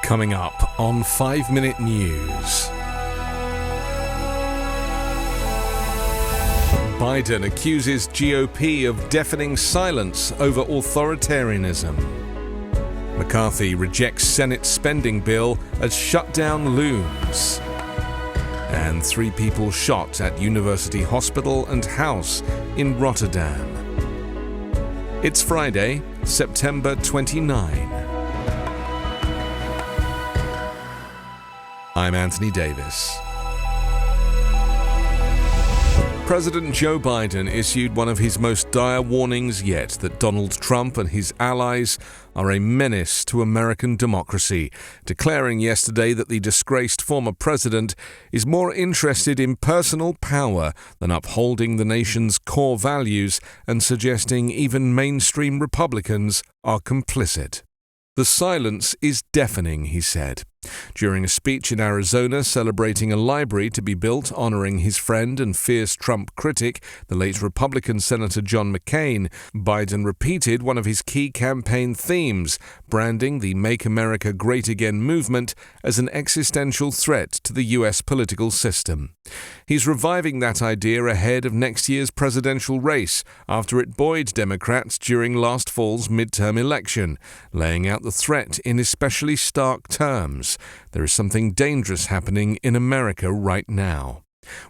Coming up on 5 Minute News. Biden accuses GOP of deafening silence over authoritarianism. McCarthy rejects Senate spending bill as shutdown looms. And 3 people shot at University Hospital and House in Rotterdam. It's Friday, September 29. I'm Anthony Davis. President Joe Biden issued one of his most dire warnings yet that Donald Trump and his allies are a menace to American democracy, declaring yesterday that the disgraced former president is more interested in personal power than upholding the nation's core values and suggesting even mainstream Republicans are complicit. The silence is deafening, he said. During a speech in Arizona celebrating a library to be built honoring his friend and fierce Trump critic, the late Republican Senator John McCain, Biden repeated one of his key campaign themes, branding the Make America Great Again movement as an existential threat to the U.S. political system. He's reviving that idea ahead of next year's presidential race after it buoyed Democrats during last fall's midterm election, laying out the threat in especially stark terms. There is something dangerous happening in America right now.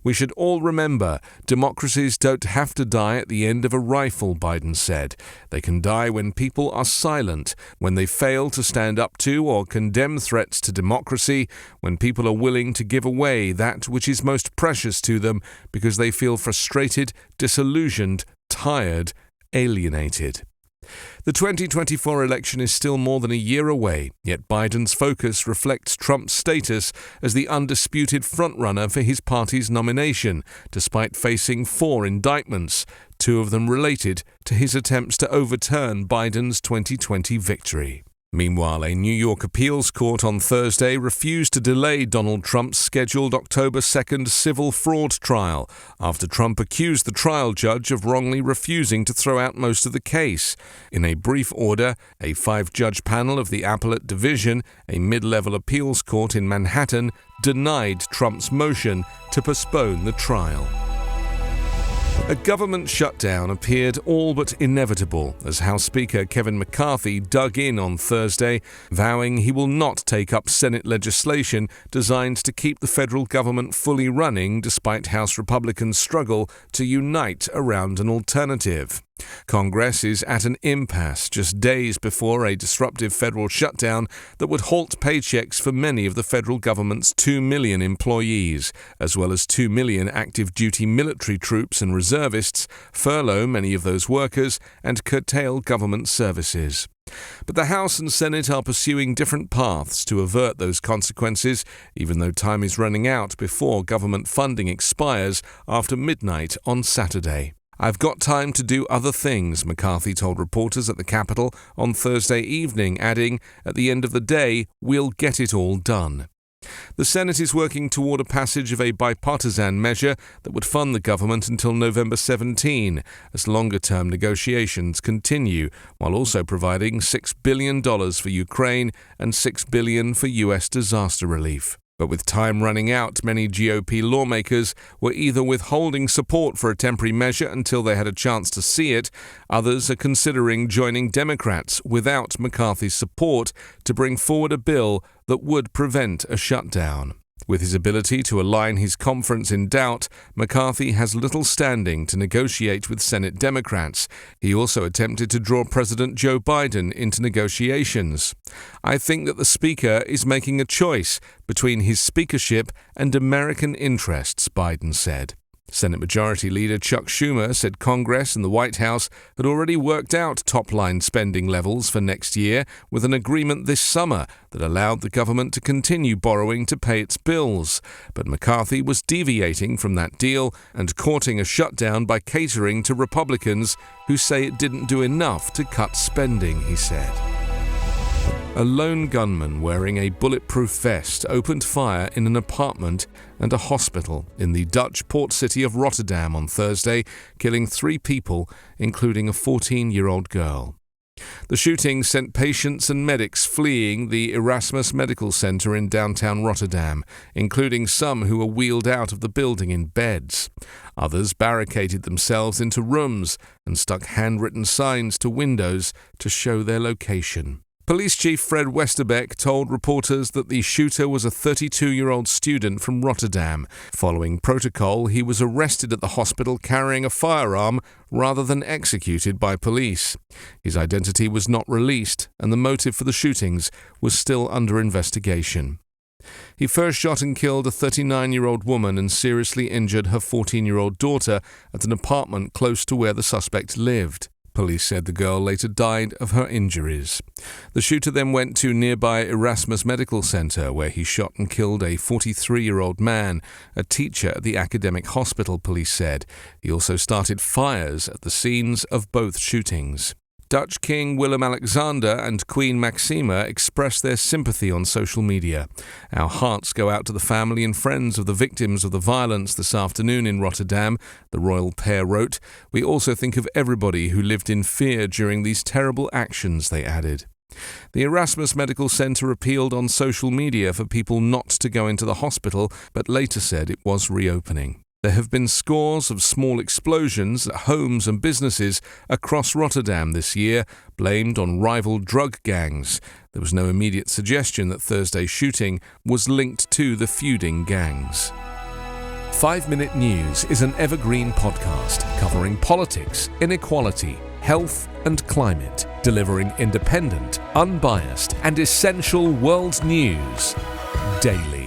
We should all remember, democracies don't have to die at the end of a rifle, Biden said. They can die when people are silent, when they fail to stand up to or condemn threats to democracy, when people are willing to give away that which is most precious to them because they feel frustrated, disillusioned, tired, alienated. The 2024 election is still more than a year away, yet Biden's focus reflects Trump's status as the undisputed frontrunner for his party's nomination, despite facing 4 indictments, 2 of them related to his attempts to overturn Biden's 2020 victory. Meanwhile, a New York appeals court on Thursday refused to delay Donald Trump's scheduled October 2nd civil fraud trial after Trump accused the trial judge of wrongly refusing to throw out most of the case. In a brief order, a 5-judge panel of the Appellate Division, a mid-level appeals court in Manhattan, denied Trump's motion to postpone the trial. A government shutdown appeared all but inevitable as House Speaker Kevin McCarthy dug in on Thursday, vowing he will not take up Senate legislation designed to keep the federal government fully running despite House Republicans' struggle to unite around an alternative. Congress is at an impasse just days before a disruptive federal shutdown that would halt paychecks for many of the federal government's 2 million employees, as well as 2 million active duty military troops and reservists, furlough many of those workers, and curtail government services. But the House and Senate are pursuing different paths to avert those consequences, even though time is running out before government funding expires after midnight on Saturday. I've got time to do other things, McCarthy told reporters at the Capitol on Thursday evening, adding, at the end of the day, we'll get it all done. The Senate is working toward a passage of a bipartisan measure that would fund the government until November 17, as longer-term negotiations continue, while also providing $6 billion for Ukraine and $6 billion for U.S. disaster relief. But with time running out, many GOP lawmakers were either withholding support for a temporary measure until they had a chance to see it, others are considering joining Democrats without McCarthy's support to bring forward a bill that would prevent a shutdown. With his ability to align his conference in doubt, McCarthy has little standing to negotiate with Senate Democrats. He also attempted to draw President Joe Biden into negotiations. I think that the Speaker is making a choice between his speakership and American interests, Biden said. Senate Majority Leader Chuck Schumer said Congress and the White House had already worked out top-line spending levels for next year with an agreement this summer that allowed the government to continue borrowing to pay its bills. But McCarthy was deviating from that deal and courting a shutdown by catering to Republicans who say it didn't do enough to cut spending, he said. A lone gunman wearing a bulletproof vest opened fire in an apartment and a hospital in the Dutch port city of Rotterdam on Thursday, killing 3 people, including a 14-year-old girl. The shooting sent patients and medics fleeing the Erasmus Medical Center in downtown Rotterdam, including some who were wheeled out of the building in beds. Others barricaded themselves into rooms and stuck handwritten signs to windows to show their location. Police Chief Fred Westerbeck told reporters that the shooter was a 32-year-old student from Rotterdam. Following protocol, he was arrested at the hospital carrying a firearm rather than executed by police. His identity was not released, and the motive for the shootings was still under investigation. He first shot and killed a 39-year-old woman and seriously injured her 14-year-old daughter at an apartment close to where the suspect lived. Police said the girl later died of her injuries. The shooter then went to nearby Erasmus Medical Center, where he shot and killed a 43-year-old man, a teacher at the academic hospital, police said. He also started fires at the scenes of both shootings. Dutch King Willem-Alexander and Queen Maxima expressed their sympathy on social media. Our hearts go out to the family and friends of the victims of the violence this afternoon in Rotterdam, the royal pair wrote. We also think of everybody who lived in fear during these terrible actions, they added. The Erasmus Medical Center appealed on social media for people not to go into the hospital, but later said it was reopening. There have been scores of small explosions at homes and businesses across Rotterdam this year, blamed on rival drug gangs. There was no immediate suggestion that Thursday's shooting was linked to the feuding gangs. 5 Minute News is an Evergreen podcast covering politics, inequality, health and climate, delivering independent, unbiased and essential world news daily.